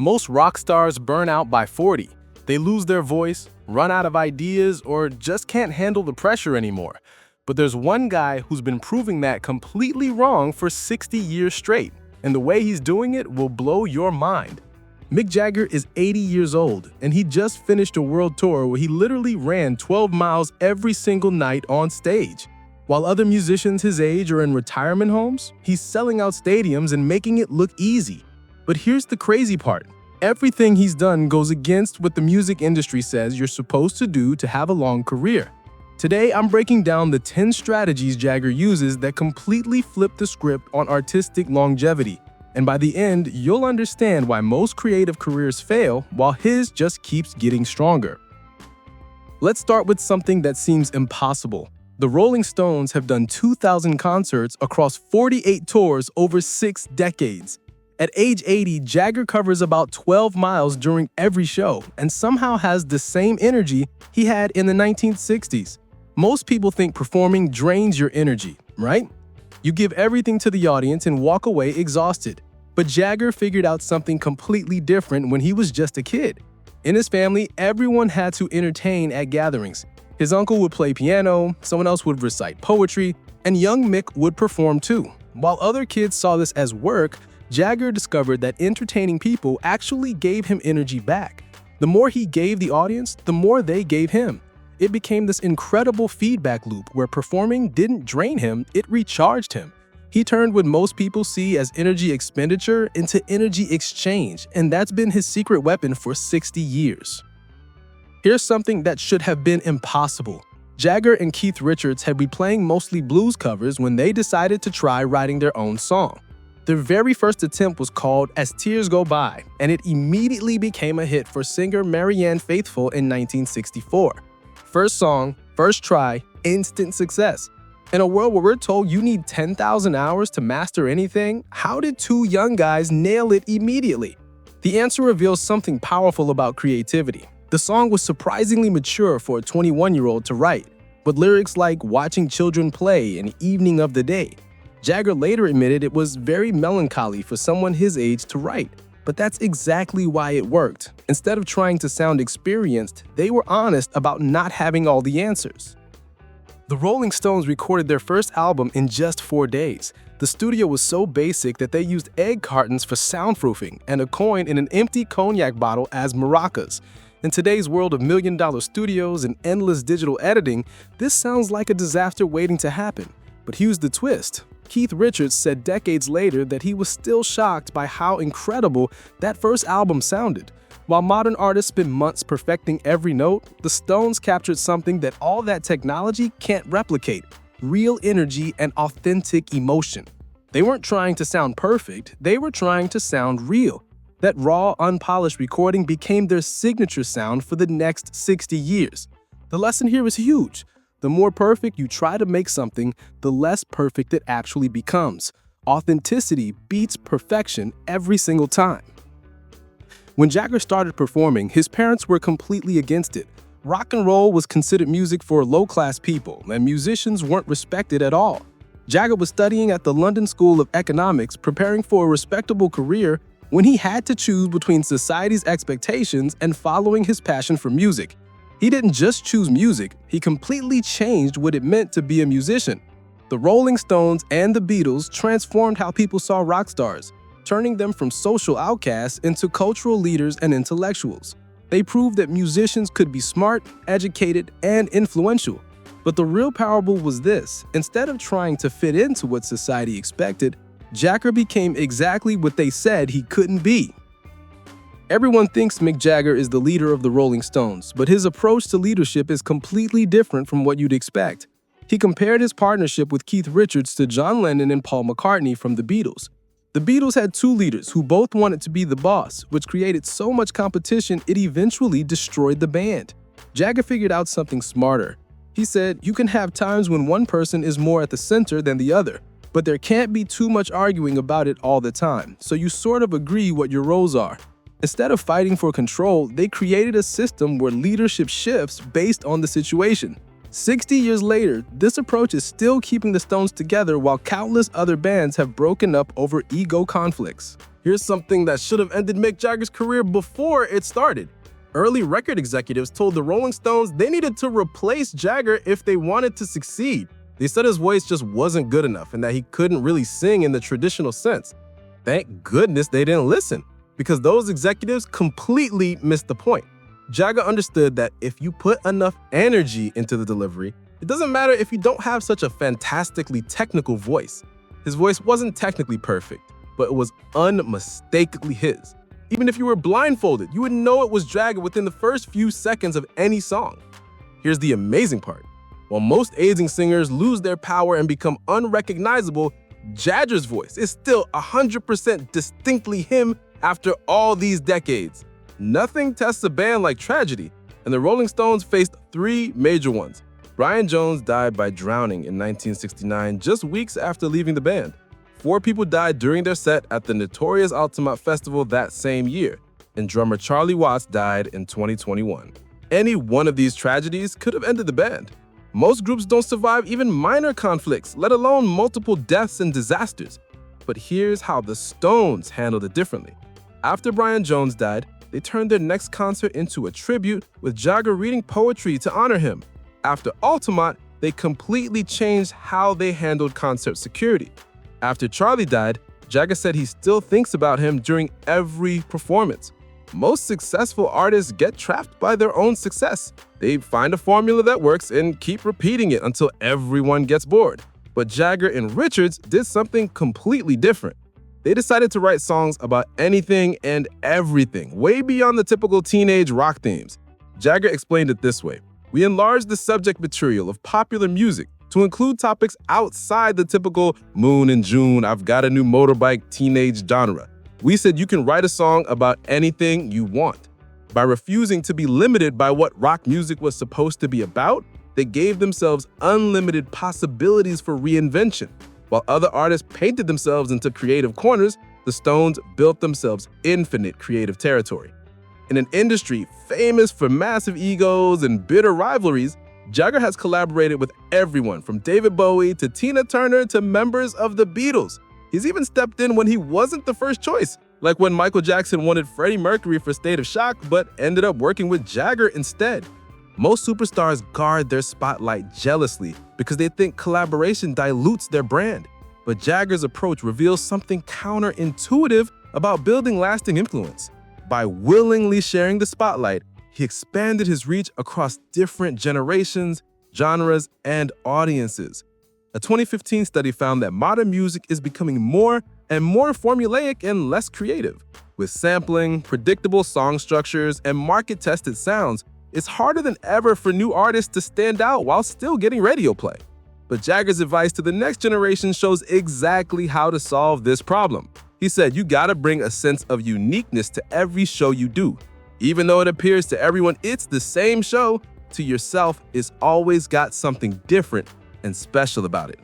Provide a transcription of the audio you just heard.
Most rock stars burn out by 40. They lose their voice, run out of ideas, or just can't handle the pressure anymore. But there's one guy who's been proving that completely wrong for 60 years straight, and the way he's doing it will blow your mind. Mick Jagger is 80 years old, and he just finished a world tour where he literally ran 12 miles every single night on stage. While other musicians his age are in retirement homes, he's selling out stadiums and making it look easy. But here's the crazy part. Everything he's done goes against what the music industry says you're supposed to do to have a long career. Today, I'm breaking down the 10 strategies Jagger uses that completely flip the script on artistic longevity. And by the end, you'll understand why most creative careers fail while his just keeps getting stronger. Let's start with something that seems impossible. The Rolling Stones have done 2,000 concerts across 48 tours over 6 decades. At age 80, Jagger covers about 12 miles during every show and somehow has the same energy he had in the 1960s. Most people think performing drains your energy, right? You give everything to the audience and walk away exhausted. But Jagger figured out something completely different when he was just a kid. In his family, everyone had to entertain at gatherings. His uncle would play piano, someone else would recite poetry, and young Mick would perform too. While other kids saw this as work, Jagger discovered that entertaining people actually gave him energy back. The more he gave the audience, the more they gave him. It became this incredible feedback loop where performing didn't drain him, it recharged him. He turned what most people see as energy expenditure into energy exchange, and that's been his secret weapon for 60 years. Here's something that should have been impossible. Jagger and Keith Richards had been playing mostly blues covers when they decided to try writing their own song. Their very first attempt was called As Tears Go By, and it immediately became a hit for singer Marianne Faithfull in 1964. First song, first try, instant success. In a world where we're told you need 10,000 hours to master anything, how did two young guys nail it immediately? The answer reveals something powerful about creativity. The song was surprisingly mature for a 21-year-old to write, with lyrics like watching children play and evening of the day. Jagger later admitted it was very melancholy for someone his age to write, but that's exactly why it worked. Instead of trying to sound experienced, they were honest about not having all the answers. The Rolling Stones recorded their first album in just 4 days. The studio was so basic that they used egg cartons for soundproofing and a coin in an empty cognac bottle as maracas. In today's world of million-dollar studios and endless digital editing, this sounds like a disaster waiting to happen. But here's the twist. Keith Richards said decades later that he was still shocked by how incredible that first album sounded. While modern artists spend months perfecting every note, the Stones captured something that all that technology can't replicate: real energy and authentic emotion. They weren't trying to sound perfect, they were trying to sound real. That raw, unpolished recording became their signature sound for the next 60 years. The lesson here is huge. The more perfect you try to make something, the less perfect it actually becomes. Authenticity beats perfection every single time. When Jagger started performing, his parents were completely against it. Rock and roll was considered music for low-class people, and musicians weren't respected at all. Jagger was studying at the London School of Economics, preparing for a respectable career, when he had to choose between society's expectations and following his passion for music. He didn't just choose music, he completely changed what it meant to be a musician. The Rolling Stones and the Beatles transformed how people saw rock stars, turning them from social outcasts into cultural leaders and intellectuals. They proved that musicians could be smart, educated, and influential. But the real parable was this: instead of trying to fit into what society expected, Jagger became exactly what they said he couldn't be. Everyone thinks Mick Jagger is the leader of the Rolling Stones, but his approach to leadership is completely different from what you'd expect. He compared his partnership with Keith Richards to John Lennon and Paul McCartney from the Beatles. The Beatles had two leaders who both wanted to be the boss, which created so much competition it eventually destroyed the band. Jagger figured out something smarter. He said, "You can have times when one person is more at the center than the other, but there can't be too much arguing about it all the time, so you sort of agree what your roles are." Instead of fighting for control, they created a system where leadership shifts based on the situation. 60 years later, this approach is still keeping the Stones together while countless other bands have broken up over ego conflicts. Here's something that should have ended Mick Jagger's career before it started. Early record executives told the Rolling Stones they needed to replace Jagger if they wanted to succeed. They said his voice just wasn't good enough and that he couldn't really sing in the traditional sense. Thank goodness they didn't listen, because those executives completely missed the point. Jagger understood that if you put enough energy into the delivery, it doesn't matter if you don't have such a fantastically technical voice. His voice wasn't technically perfect, but it was unmistakably his. Even if you were blindfolded, you would know it was Jagger within the first few seconds of any song. Here's the amazing part. While most aging singers lose their power and become unrecognizable, Jagger's voice is still 100% distinctly him after all these decades. Nothing tests a band like tragedy, and the Rolling Stones faced 3 major ones. Brian Jones died by drowning in 1969, just weeks after leaving the band. 4 people died during their set at the notorious Altamont Festival that same year, and drummer Charlie Watts died in 2021. Any one of these tragedies could have ended the band. Most groups don't survive even minor conflicts, let alone multiple deaths and disasters. But here's how the Stones handled it differently. After Brian Jones died, they turned their next concert into a tribute, with Jagger reading poetry to honor him. After Altamont, they completely changed how they handled concert security. After Charlie died, Jagger said he still thinks about him during every performance. Most successful artists get trapped by their own success. They find a formula that works and keep repeating it until everyone gets bored. But Jagger and Richards did something completely different. They decided to write songs about anything and everything, way beyond the typical teenage rock themes. Jagger explained it this way: "We enlarged the subject material of popular music to include topics outside the typical Moon and June, I've got a new motorbike teenage genre. We said you can write a song about anything you want." By refusing to be limited by what rock music was supposed to be about, they gave themselves unlimited possibilities for reinvention. While other artists painted themselves into creative corners, the Stones built themselves infinite creative territory. In an industry famous for massive egos and bitter rivalries, Jagger has collaborated with everyone from David Bowie to Tina Turner to members of the Beatles. He's even stepped in when he wasn't the first choice, like when Michael Jackson wanted Freddie Mercury for State of Shock but ended up working with Jagger instead. Most superstars guard their spotlight jealously because they think collaboration dilutes their brand. But Jagger's approach reveals something counterintuitive about building lasting influence. By willingly sharing the spotlight, he expanded his reach across different generations, genres, and audiences. A 2015 study found that modern music is becoming more and more formulaic and less creative. With sampling, predictable song structures, and market-tested sounds, it's harder than ever for new artists to stand out while still getting radio play. But Jagger's advice to the next generation shows exactly how to solve this problem. He said, "You gotta bring a sense of uniqueness to every show you do. Even though it appears to everyone it's the same show, to yourself it's always got something different and special about it."